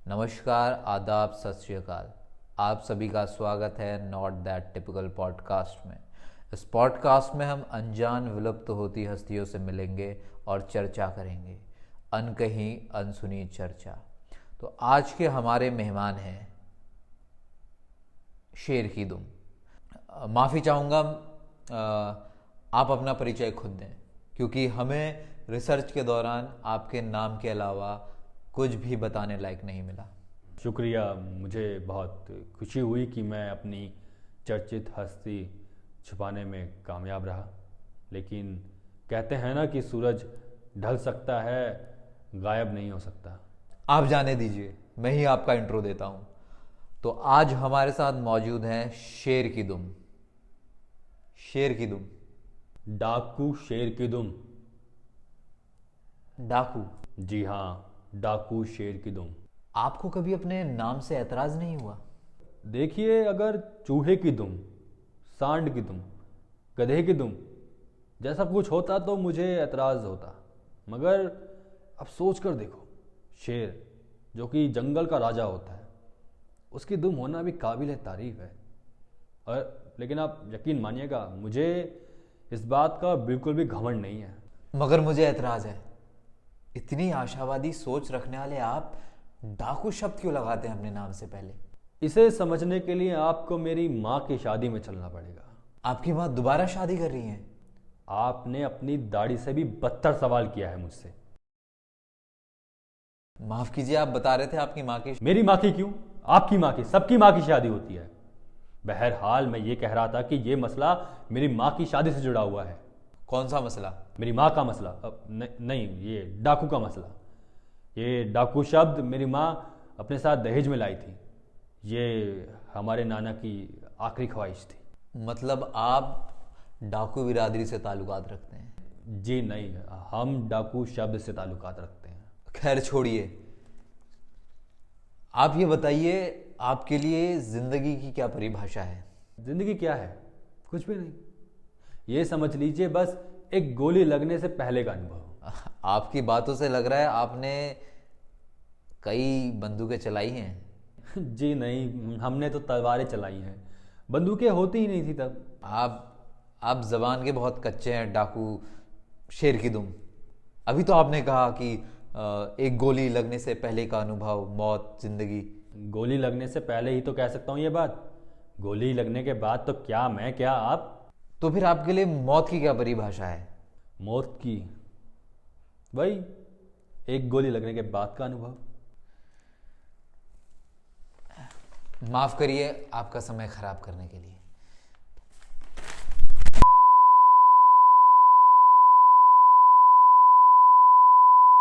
नमस्कार, आदाब, सत श्री अकाल। आप सभी का स्वागत है नॉट दैट टिपिकल पॉडकास्ट में। इस पॉडकास्ट में हम अनजान विलुप्त होती हस्तियों से मिलेंगे और चर्चा करेंगे, अनकही अनसुनी चर्चा। तो आज के हमारे मेहमान हैं शेर की दुम। माफ़ी चाहूँगा, आप अपना परिचय खुद दें, क्योंकि हमें रिसर्च के दौरान आपके नाम के अलावा कुछ भी बताने लायक नहीं मिला। शुक्रिया। मुझे बहुत खुशी हुई कि मैं अपनी चर्चित हस्ती छुपाने में कामयाब रहा, लेकिन कहते हैं ना कि सूरज ढल सकता है, गायब नहीं हो सकता। आप जाने दीजिए, मैं ही आपका इंट्रो देता हूँ। तो आज हमारे साथ मौजूद हैं शेर की दुम। शेर की दुम, डाकू शेर की दुम। डाकू। जी हाँ, डाकू शेर की दुम। आपको कभी अपने नाम से ऐतराज़ नहीं हुआ? देखिए, अगर चूहे की दुम, सांड की दुम, गधे की दुम जैसा कुछ होता तो मुझे ऐतराज़ होता, मगर अब सोच कर देखो, शेर जो कि जंगल का राजा होता है, उसकी दुम होना भी काबिल तारीफ है। और लेकिन आप यकीन मानिएगा, मुझे इस बात का बिल्कुल भी घमंड नहीं है। मगर मुझे ऐतराज़ है। इतनी आशावादी सोच रखने वाले आप डाकू शब्द क्यों लगाते हैं अपने नाम से पहले? इसे समझने के लिए आपको मेरी माँ की शादी में चलना पड़ेगा। आपकी माँ दोबारा शादी कर रही हैं? आपने अपनी दाढ़ी से भी बदतर सवाल किया है मुझसे। माफ़ कीजिए, आप बता रहे थे आपकी माँ की। मेरी माँ की क्यों, आपकी माँ की, सबकी माँ की शादी होती है। बहरहाल मैं ये कह रहा था कि ये मसला मेरी माँ की शादी से जुड़ा हुआ है। कौन सा मसला? मेरी माँ का मसला। नहीं, ये डाकू का मसला। ये डाकू शब्द मेरी माँ अपने साथ दहेज में लाई थी। ये हमारे नाना की आखिरी ख्वाहिश थी। मतलब आप डाकू बिरादरी से ताल्लुकात रखते हैं? जी नहीं, हम डाकू शब्द से ताल्लुकात रखते हैं। खैर छोड़िए, आप ये बताइए, आपके लिए ज़िंदगी की क्या परिभाषा है? जिंदगी क्या है? कुछ भी नहीं। ये समझ लीजिए, बस एक गोली लगने से पहले का अनुभव। आपकी बातों से लग रहा है आपने कई बंदूकें चलाई हैं। जी नहीं, हमने तो तलवारें चलाई हैं, बंदूकें होती ही नहीं थी तब। आप जबान के बहुत कच्चे हैं डाकू शेर की दुम। अभी तो आपने कहा कि एक गोली लगने से पहले का अनुभव, मौत, जिंदगी। गोली लगने से पहले ही तो कह सकता हूँ ये बात। गोली लगने के बाद तो क्या मैं, क्या आप। तो फिर आपके लिए मौत की क्या परिभाषा है? मौत की वही एक गोली लगने के बाद का अनुभव। माफ़ करिए आपका समय खराब करने के लिए।